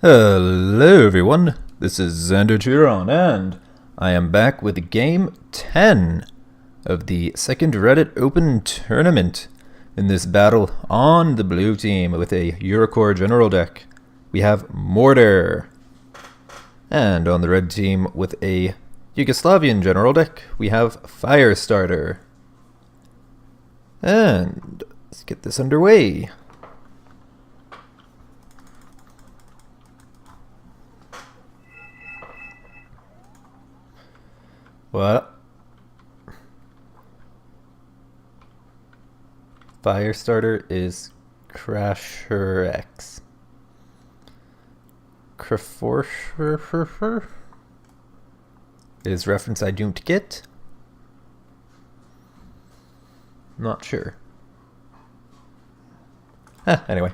Hello everyone, this is Xander Turon, and I am back with game 10 of the second Reddit Open Tournament. In this battle on the blue team with a Eurocore general deck, we have Morder. And on the red team with a Yugoslavian general deck, we have Firestarter. And let's get this underway. What? Firestarter is Crasher X. Kraforfer is reference I don't get. Not sure. Anyway.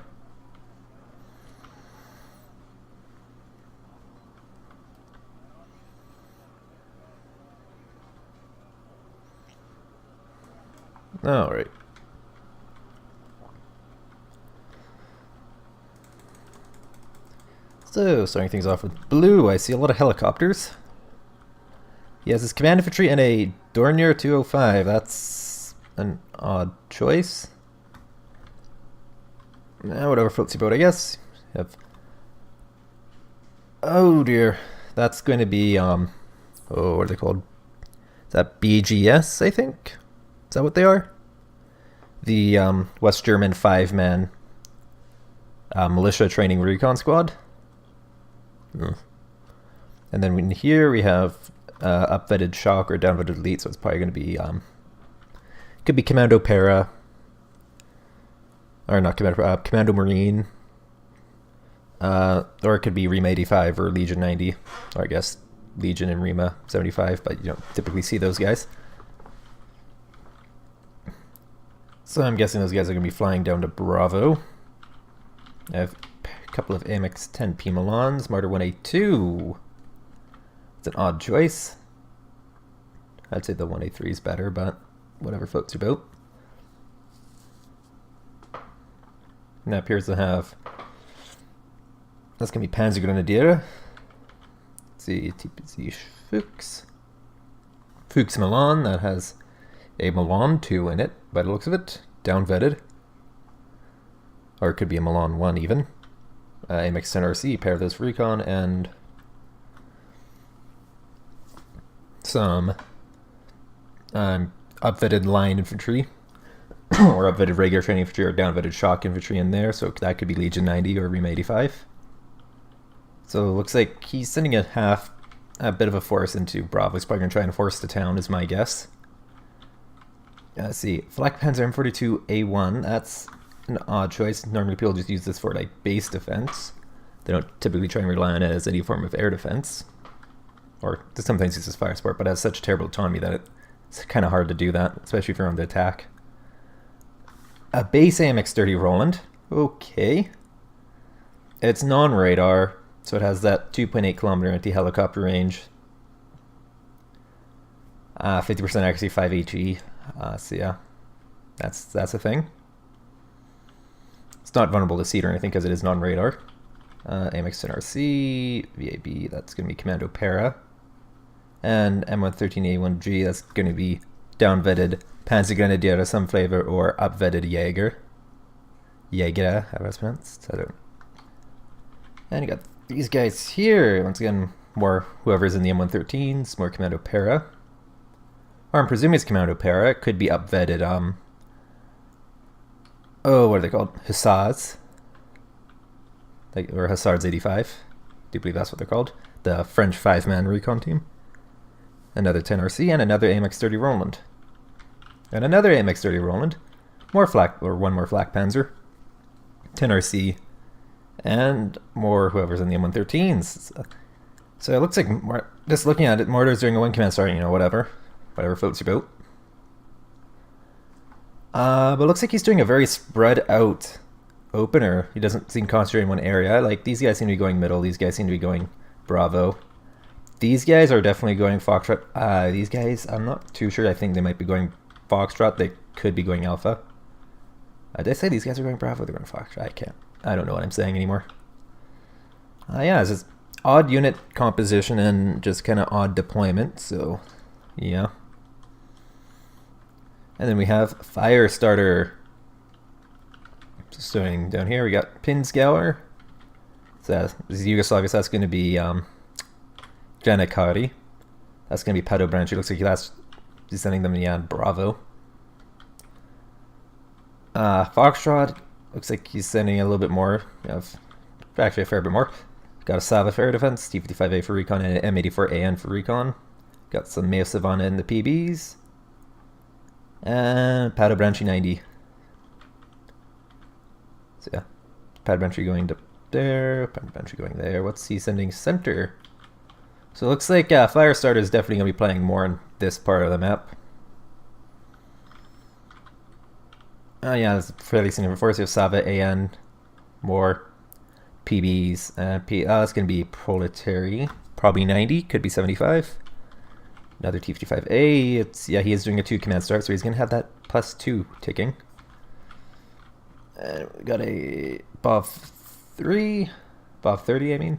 Alright. So, starting things off with blue, I see a lot of helicopters. He has his command infantry and a Dornier 205. That's an odd choice. Whatever floats your boat, I guess. Oh dear. That's going to be, what are they called? Is that BGS, I think? Is that what they are? The West German 5-man militia training recon squad. And then in here we have upvetted shock or downvetted elite, so it's probably going to be could be Commando Para, or not Commando Marine, or it could be Rima 85 or Legion 90, or I guess Legion and Rima 75, but you don't typically see those guys. So I'm guessing those guys are going to be flying down to Bravo. I have a couple of AMX 10P Milans, Morder 1A2. It's an odd choice. I'd say the 1A3 is better, but whatever floats your boat. And that appears to have... That's going to be Panzergrenadier. Let's see, TPC Fuchs. Fuchs Milan, that has a Milan 2 in it, by the looks of it. Down-vetted. Or it could be a Milan 1 even. AMX 10 RC, pair of those for recon, and some upvetted line infantry, or upvetted regular training infantry, or down-vetted shock infantry in there, so that could be Legion 90 or Rima 85. So it looks like he's sending a bit of a force into Bravo. He's probably going to try and force the town, is my guess. Let's see, Flak Panzer M42A1, that's an odd choice. Normally people just use this for like base defense. They don't typically try and rely on it as any form of air defense. Or sometimes use as fire support, but it has such terrible autonomy that it's kind of hard to do that, especially if you're on the attack. A base AMX 30 Roland. Okay. It's non-radar, so it has that 2.8 kilometer anti-helicopter range. 50% accuracy, 5 HE. So yeah, that's a thing. It's not vulnerable to seed or anything because it is non-radar. AMX 10 RC, VAB, that's going to be Commando Para. And M113A1G, that's going to be down-vetted Panzergrenadier of some flavor or up-vetted Jaeger. Jaeger, how it's pronounced? I don't. And you got these guys here. Once again, more whoever's in the M113s, more Commando Para. Or I'm presuming it's Commando Para. It could be up-vetted, what are they called? Hussars. Or Hussars 85. Do believe that's what they're called. The French 5-man recon team. Another 10 RC and another AMX 30 Roland. And another AMX 30 Roland. More flak, or one more flak Panzer. 10 RC. And more whoever's in the M113s. So it looks like, just looking at it, Morder's doing a one command start, whatever. Whatever floats your boat. But it looks like he's doing a very spread out opener. He doesn't seem concentrated in one area. Like, these guys seem to be going middle. These guys seem to be going Bravo. These guys are definitely going Foxtrot. These guys, I'm not too sure. I think they might be going Foxtrot. They could be going Alpha. Did I say these guys are going Bravo? They're going Foxtrot. I don't know what I'm saying anymore. Yeah, it's just odd unit composition and just kind of odd deployment, so yeah. And then we have Firestarter. So starting down here, we got Pinsgauer. So this is Yugoslavia, so that's going to be Janikari. That's going to be Padobranchi. Looks like he's sending them, yeah, Bravo. Foxtrot, looks like he's sending a little bit more. Actually, a fair bit more. Got a Sava for air defense, T-55A for recon, and an M84AN for recon. Got some Mayo Savannah in the PBs. And Padobranchi 90. So yeah, Padobranchi going to there, Padobranchi going there. What's he sending center? So it looks like Firestarter is definitely going to be playing more in this part of the map. Oh yeah, it's fairly significant force. You have Sava, AN, more PBs. That's going to be Proletary. Probably 90, could be 75. Another T-55A. He is doing a 2 command start, so he's going to have that +2 ticking. And we got a BOV 30, I mean.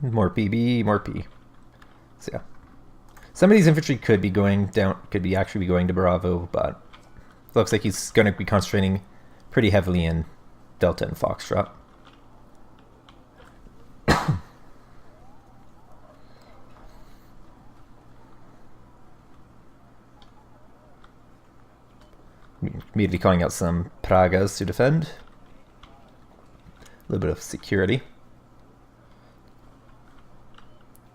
More PB, more P. So yeah. Some of these infantry could be going down, actually be going to Bravo, but it looks like he's going to be concentrating pretty heavily in Delta and Foxtrot. Immediately calling out some Pragas to defend. A little bit of security.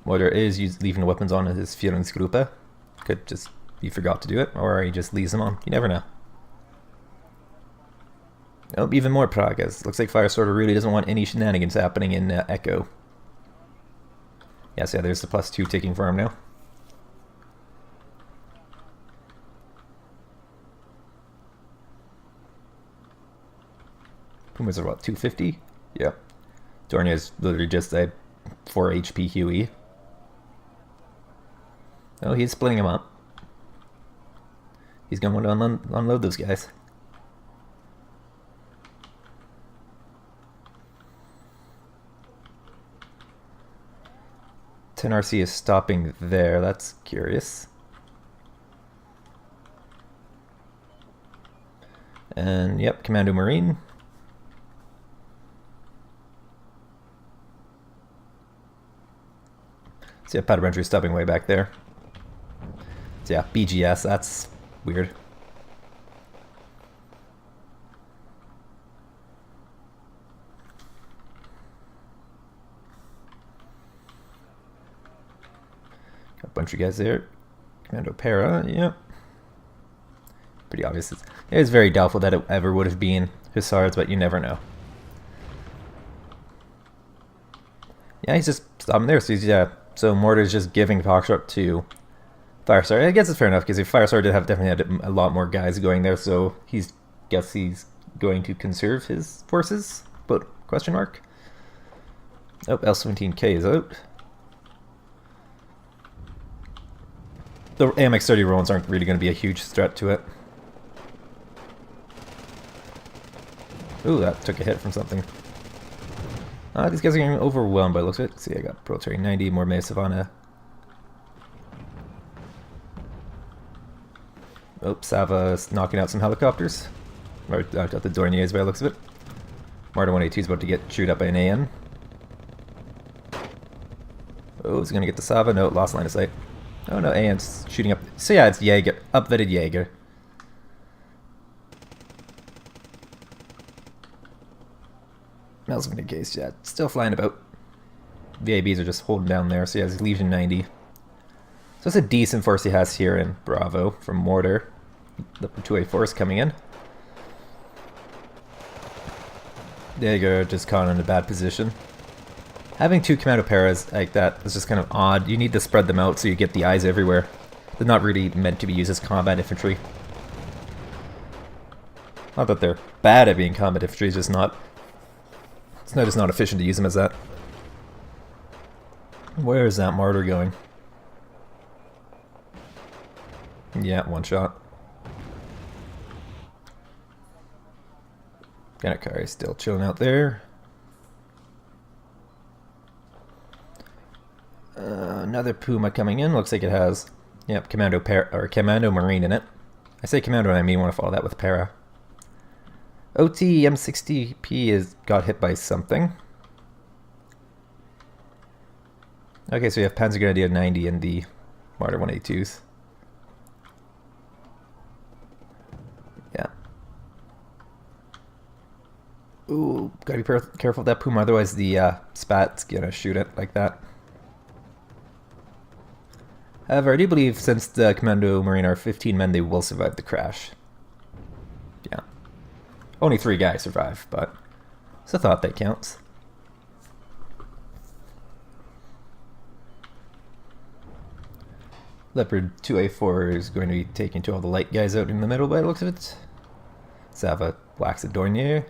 Morder is leaving the weapons on his Führungsgruppe. Could just he forgot to do it, or he just leaves them on. You never know. Oh, even more Pragas. Looks like Firestarter really doesn't want any shenanigans happening in Echo. Yeah, so yeah, there's the +2 ticking for him now. Pumas are what, 250? Yeah. Dornia is literally just a 4 HP Huey. Oh, he's splitting them up. He's going to want to unload those guys. RC is stopping there. That's curious. And yep, Commando Marine. So yeah, Padobranchi stopping way back there. So yeah, BGS, that's weird. Got a bunch of guys there. Commando Para, yeah. Pretty obvious. It's very doubtful that it ever would have been Hussars, but you never know. Yeah, he's just stopping there. So so Morder's just giving Foxtrot to Firestarter. I guess it's fair enough because if Firestarter did have definitely had a lot more guys going there, so he's going to conserve his forces. But question mark. Oh, L-17K is out. The AMX-30 Roans aren't really going to be a huge threat to it. Ooh, that took a hit from something. These guys are getting overwhelmed by the looks of it. See, I got Proletary 90, more Mayo Savannah. Oops, Sava's knocking out some helicopters. Right out the Dorniers by the looks of it. Morder 182 is about to get chewed up by an AN. Oh, is he going to get the Sava? No, lost line of sight. Oh no, AN's shooting up. So yeah, it's Jaeger, upvetted Jaeger. Mel's in case, yeah, still flying about. VABs are just holding down there, so he has Legion 90. So it's a decent force he has here in Bravo from Morder. The 2A force coming in. Jaeger just caught in a bad position. Having 2 Commando Paras like that is just kind of odd. You need to spread them out so you get the eyes everywhere. They're not really meant to be used as combat infantry. Not that they're bad at being combat infantry, it's just not efficient to use them as that. Where is that Morder going? Yeah, one shot. Ganakari still chilling out there. Another Puma coming in. Looks like it has, yep, Commando Marine in it. I say Commando and I mean want to follow that with Para. OT M60P got hit by something. Okay, so we have Panzergrenadier 90 and the Morder 182s. Yeah. Ooh, gotta be careful with that Puma, otherwise the Spat's gonna shoot it like that. However, I do believe since the Commando Marine are 15 men, they will survive the crash. Yeah. Only 3 guys survive, but it's a thought that counts. Leopard 2A4 is going to be taking to all the light guys out in the middle by the looks of it. Sava whacks a Dornier.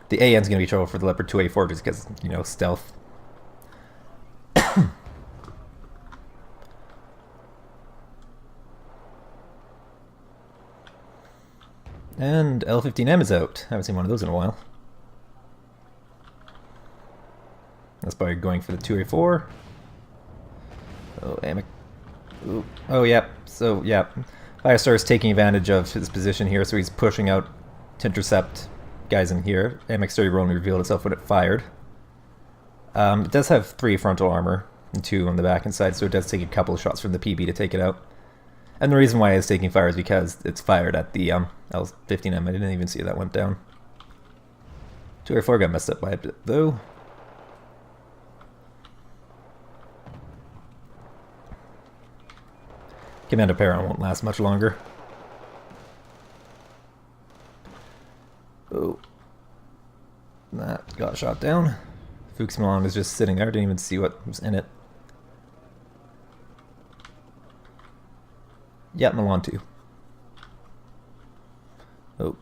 The AN's going to be trouble for the Leopard 2A4 just because, you know, stealth. And L15M is out. Haven't seen one of those in a while. That's by going for the 2A4. Oh, Amic. Ooh. Oh, yeah. So, yeah. Firestarter is taking advantage of his position here, so he's pushing out to intercept guys in here. MX-30 only revealed itself when it fired. It does have 3 frontal armor and 2 on the back and side, so it does take a couple of shots from the PB to take it out. And the reason why it's taking fire is because it's fired at the L15M. I didn't even see that went down. 2A4 got messed up by it, though. Commander Perron won't last much longer. Oh. That got shot down. Fuchs Milan is just sitting there. Didn't even see what was in it. Yeah, Milan too. Oh.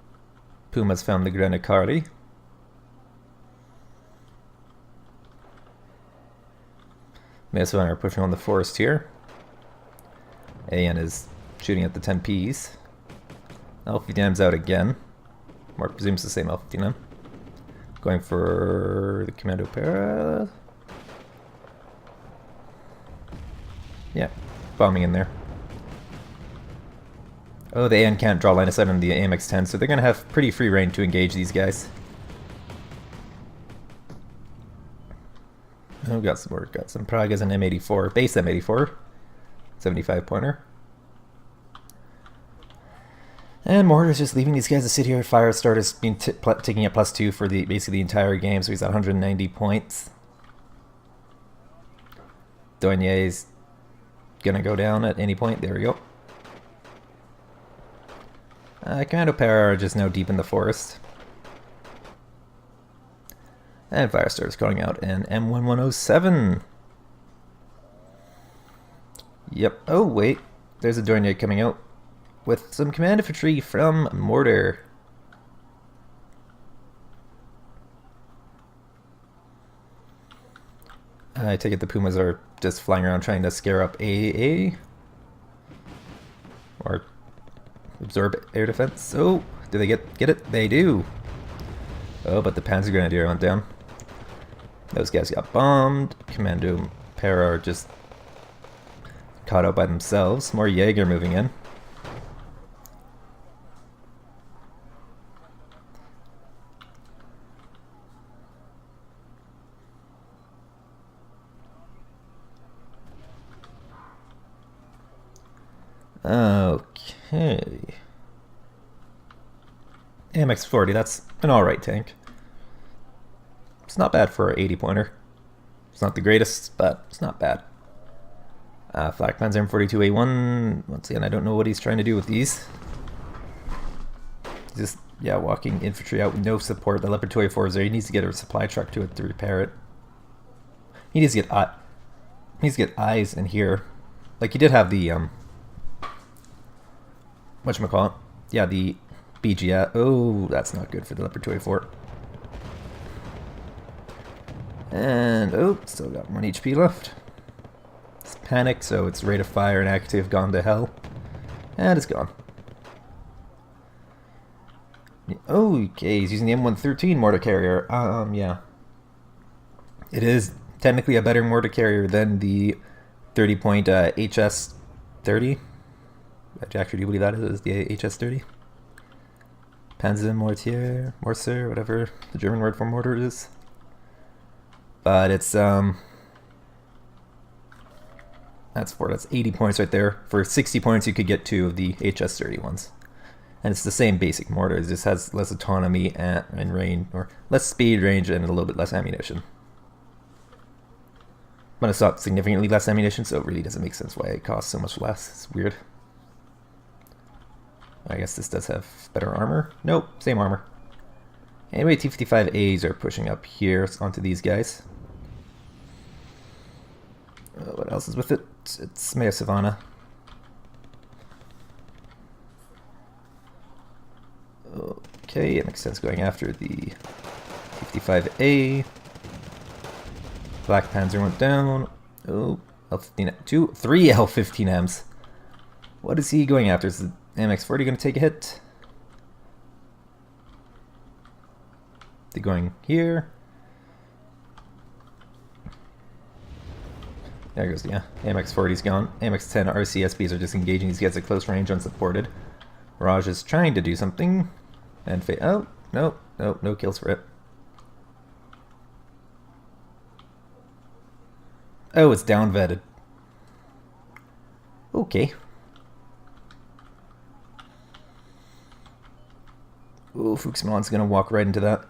Puma's found the Grenadieri. Mesa are pushing on the forest here. AN is shooting at the 10Ps. L15M's out again. Or presumes the same L15M. Going for the Commando Para. Yeah, bombing in there. Oh, the AN can't draw line of sight on the AMX-10, so they're going to have pretty free reign to engage these guys. Oh, got some Pragas and M84, base M84. 75 pointer. And Morder's just leaving these guys to sit here. Firestarter's been taking it +2 for basically the entire game, so he's at 190 points. Dornier's gonna go down at any point. There we go. Commando Para are just now deep in the forest. And Firestarter's calling out an M1107. Yep. Oh, wait. There's a Dornier coming out with some command infantry from Morder. I take it the Pumas are just flying around trying to scare up AA. Or absorb air defense. Oh, do they get it? They do. Oh, but the Panzergrenadier went down. Those guys got bombed. Commando Para are just caught out by themselves. More Jaeger moving in. Okay. AMX-40, that's an alright tank. It's not bad for an 80 pointer. It's not the greatest, but it's not bad. Flak Panzer M42A1, once again, I don't know what he's trying to do with these. Just, yeah, walking infantry out with no support. The Leopard 2A4 is there. He needs to get a supply truck to it to repair it. He needs to get eyes in here. Like, he did have the, whatchamacallit? Yeah, the BGS. Oh, that's not good for the Leopard 2A4. And, oh, still got 1 HP left. It's panic, so its rate of fire and active gone to hell. And it's gone. Oh, okay, he's using the M113 mortar carrier. Yeah. It is technically a better mortar carrier than the 30-point HS-30. Actually, do you believe that is the HS-30? Panzermortier, Morser, whatever the German word for mortar is. But it's that's 80 points right there. For 60 points, you could get 2 of the HS-30 ones. And it's the same basic mortar. It just has less autonomy and range, or less speed, range, and a little bit less ammunition. But it's not significantly less ammunition, so it really doesn't make sense why it costs so much less. It's weird. I guess this does have better armor. Nope, same armor. Anyway, T-55As are pushing up here onto these guys. What else is with it? It's Maya Savannah. Okay, it makes sense going after the 55A. Black Panzer went down. Oh, L15, 3 L15Ms. What is he going after? Is the MX-40 going to take a hit? They're going here. There goes, yeah. MX-40's gone. MX-10 RCSBs are just engaging these guys at close range unsupported. Mirage is trying to do something. And oh, no kills for it. Oh, it's down vetted. Okay. Oh, Fuchsman's gonna walk right into that.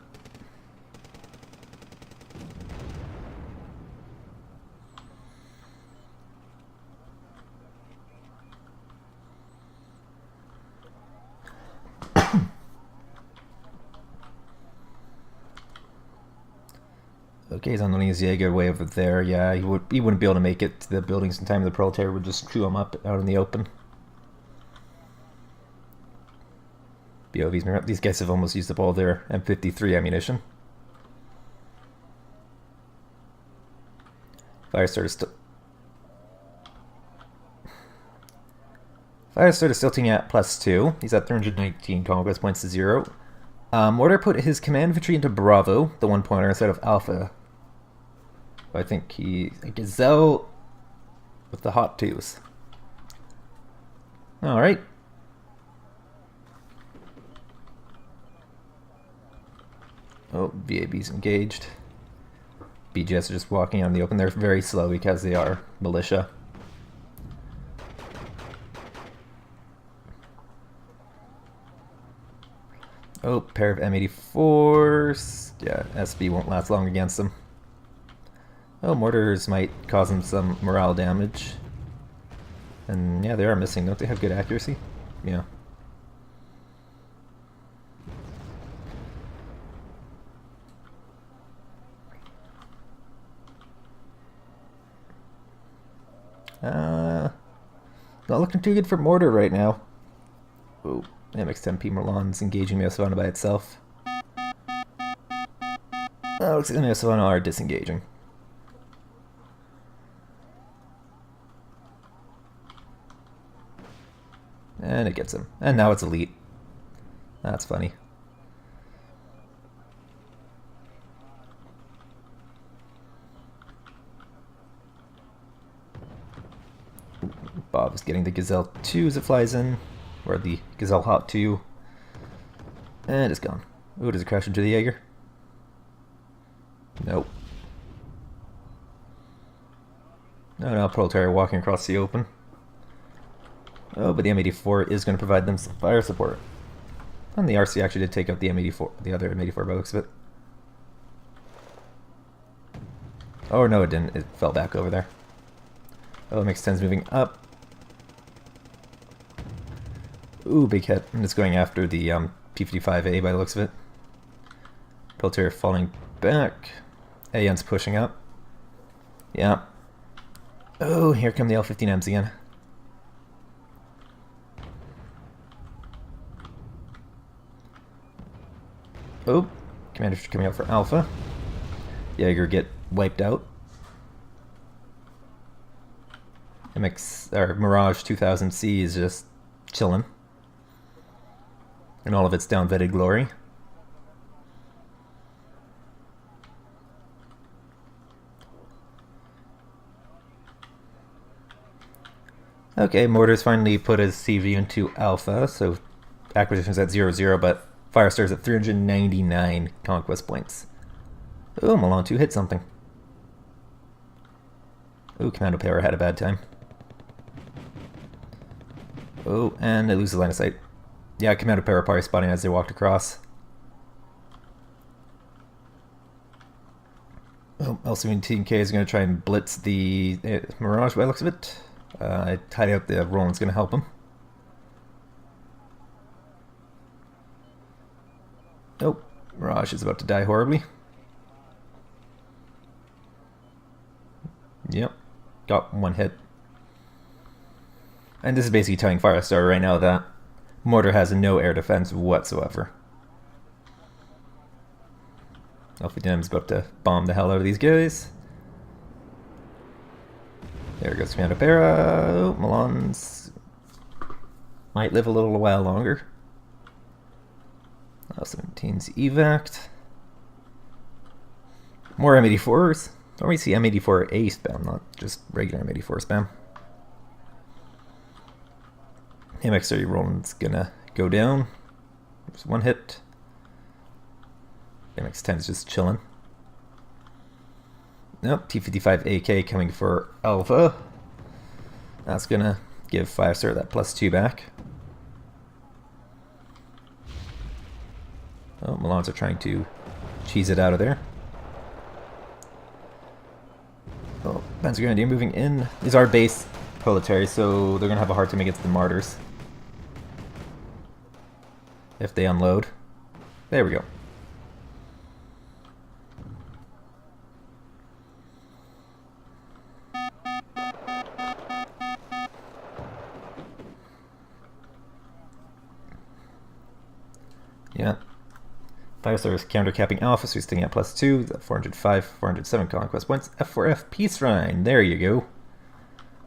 Okay, he's on his Jaeger way over there. Yeah, he wouldn't be able to make it to the buildings in time. The Proletariat would just chew him up out in the open. BOVs, these guys have almost used up all their M53 ammunition. Firestarter still tilting at +2. He's at 319 conquest points to 0. Morder put his command infantry into Bravo, the 1-pointer, instead of Alpha. I think he... Gazelle with the hot 2s. Alright. Oh, VAB's engaged. BGS are just walking out in the open. They're very slow because they are militia. Oh, pair of M84s. Yeah, SB won't last long against them. Oh, mortars might cause them some morale damage. And yeah, they are missing. Don't they have good accuracy? Yeah. Not looking too good for Morder right now. Oh, MX-10P Merlan's engaging Maya Savannah by itself. Oh, looks like the Maya Savannah are disengaging. And it gets him. And now it's elite. That's funny. Bob is getting the Gazelle 2 as it flies in. Or the Gazelle Hot 2. And it's gone. Ooh, does it crash into the Jaeger? Nope. No, Proletariat walking across the open. Oh, but the M84 is going to provide them some fire support. And the RC actually did take out the M84, the other M84 by the looks of it. Oh, no, it didn't. It fell back over there. Oh, MX-10's moving up. Ooh, big hit. And it's going after the P-55A by the looks of it. Proletariat falling back. AN's pushing up. Yeah. Oh, here come the L-15Ms again. Oh, Commander's coming out for Alpha. Jaeger get wiped out. Mirage 2000C is just chilling. in all of its down-vetted glory. Okay, Morder's finally put his CV into Alpha, so acquisition's at 0-0, but Firestarter's at 399 conquest points. Oh, Milan 2 hit something. Oh, Commando Power had a bad time. Oh, and it loses line of sight. Yeah, Commando Power probably spotting as they walked across. Oh, L17K is going to try and blitz the Mirage by the looks of it. I tied out the Roland's going to help him. Oh, Mirage is about to die horribly. Yep, got one hit. And this is basically telling Firestarter right now that Morder has no air defense whatsoever. L59 is about to bomb the hell out of these guys. There goes Commando Para. Oh, Milan's might live a little while longer. L17's evac'd. More M84s. Don't really see M84A spam, not just regular M84 spam. MX30 Roland's gonna go down. There's one hit. MX10 is just chilling. Nope, T55 AK coming for Alpha. That's gonna give Firestarter that +2 back. Oh, Milans are trying to cheese it out of there. Oh, Panzer Grenadier moving in. These are base proletarians, so they're gonna have a hard time against the Martyrs if they unload. There we go. Yeah. Firestarter is counter-capping Alpha, so he's sticking at +2. 405, 407 conquest points. F4F Peace Shrine. There you go.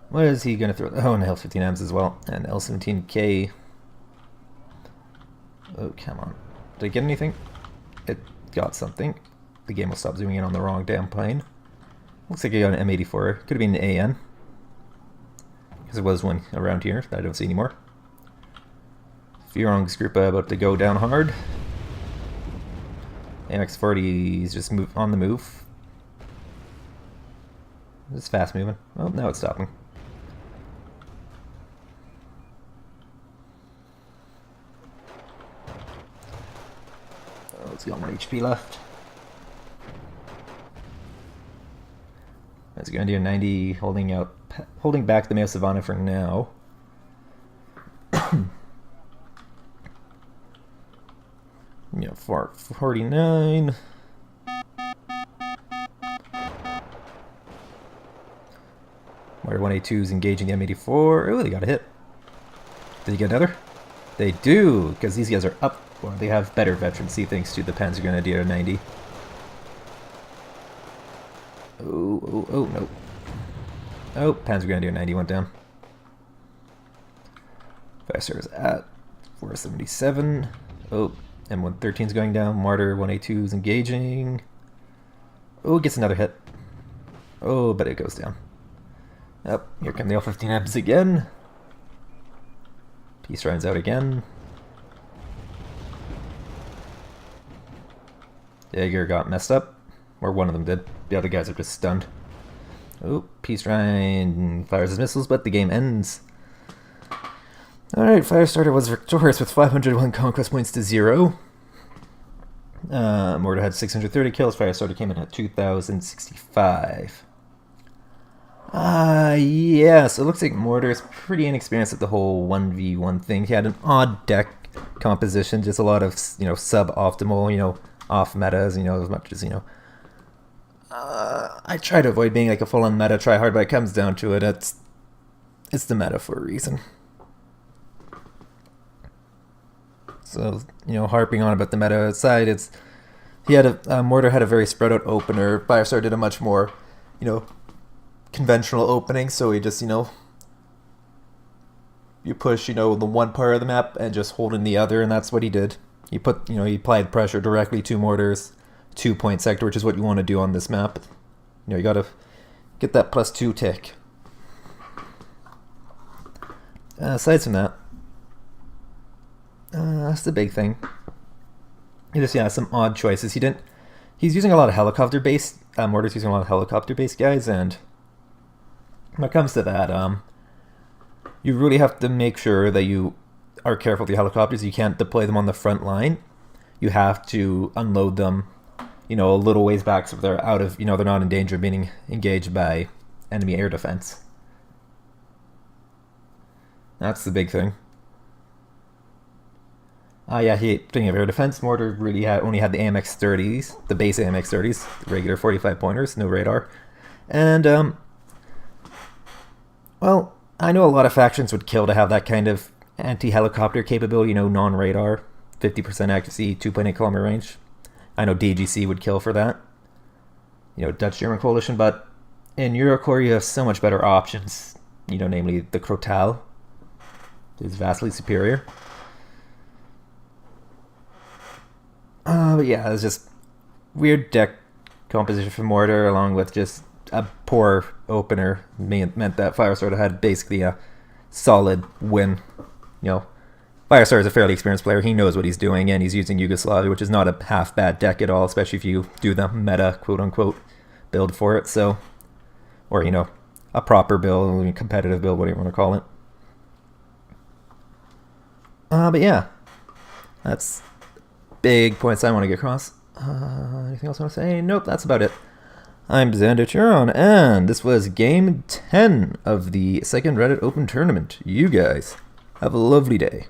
What is he going to throw? Oh, and L15Ms as well. And L17K. Oh, come on. Did I get anything? It got something. The game will stop zooming in on the wrong damn plane. Looks like I got an M84. Could have been an AN. Because there was one around here that I don't see anymore. Furong's group about to go down hard. MX40 is just on the move. It's fast moving. Oh, now it's stopping. Oh, it's got more HP left. That's going to do 90, holding back the Meo Savannah for now. Yeah, 449. Morder 1A2 is engaging the M84. Oh, they got a hit. Did he get another? They do, because these guys are up. Well, they have better veterancy thanks to the Panzer Grenadier 90. Oh, no. Oh, Panzer Grenadier 90 went down. Firestarter is at 477. Oh. M113 is going down. Morder 1A2 is engaging. Oh, gets another hit. Oh, but it goes down. Yep, here come the L15Ms again. Peace Rine's out again. Jaeger got messed up. Or one of them did. The other guys are just stunned. Oh, Peace Rine fires his missiles, but the game ends. Alright, Firestarter was victorious with 501 conquest points to 0. Morder had 630 kills. Firestarter came in at 2,065. Yeah, so it looks like Morder is pretty inexperienced at the whole 1v1 thing. He had an odd deck composition, just a lot of, sub-optimal, off metas, as much as, I try to avoid being like a full-on meta tryhard, but it comes down to it. It's the meta for a reason. So, harping on about the meta side, Morder had a very spread out opener. Firestarter did a much more, conventional opening, so he just, you push, the one part of the map and just hold in the other, and that's what he did. He put, he applied pressure directly to Morder's 2-point sector, which is what you want to do on this map. You gotta get that +2 tick. Aside from that, that's the big thing. He just some odd choices. He's using a lot of helicopter-based. Morder's using a lot of helicopter-based guys, and when it comes to that, you really have to make sure that you are careful with the helicopters. You can't deploy them on the front line. You have to unload them, a little ways back so they're out of, they're not in danger of being engaged by enemy air defense. That's the big thing. Speaking of air defense, Morder really only had the AMX-30s, the base AMX-30s, the regular 45-pointers, no radar. And, well, I know a lot of factions would kill to have that kind of anti-helicopter capability, non-radar, 50% accuracy, 2.8 kilometer range. I know DGC would kill for that, Dutch-German coalition, but in Eurocorps you have so much better options, namely the Crotal is vastly superior. But yeah, it's just weird deck composition for Morder, along with just a poor opener meant that Firestarter had basically a solid win. Firestarter is a fairly experienced player. He knows what he's doing, and he's using Yugoslavia, which is not a half bad deck at all, especially if you do the meta quote-unquote build for it. So, or a proper build, a competitive build, whatever you want to call it. But yeah, that's big points I want to get across. Anything else I want to say? Nope, that's about it. I'm Xander Turon, and this was Game 10 of the second Reddit Open Tournament. You guys have a lovely day.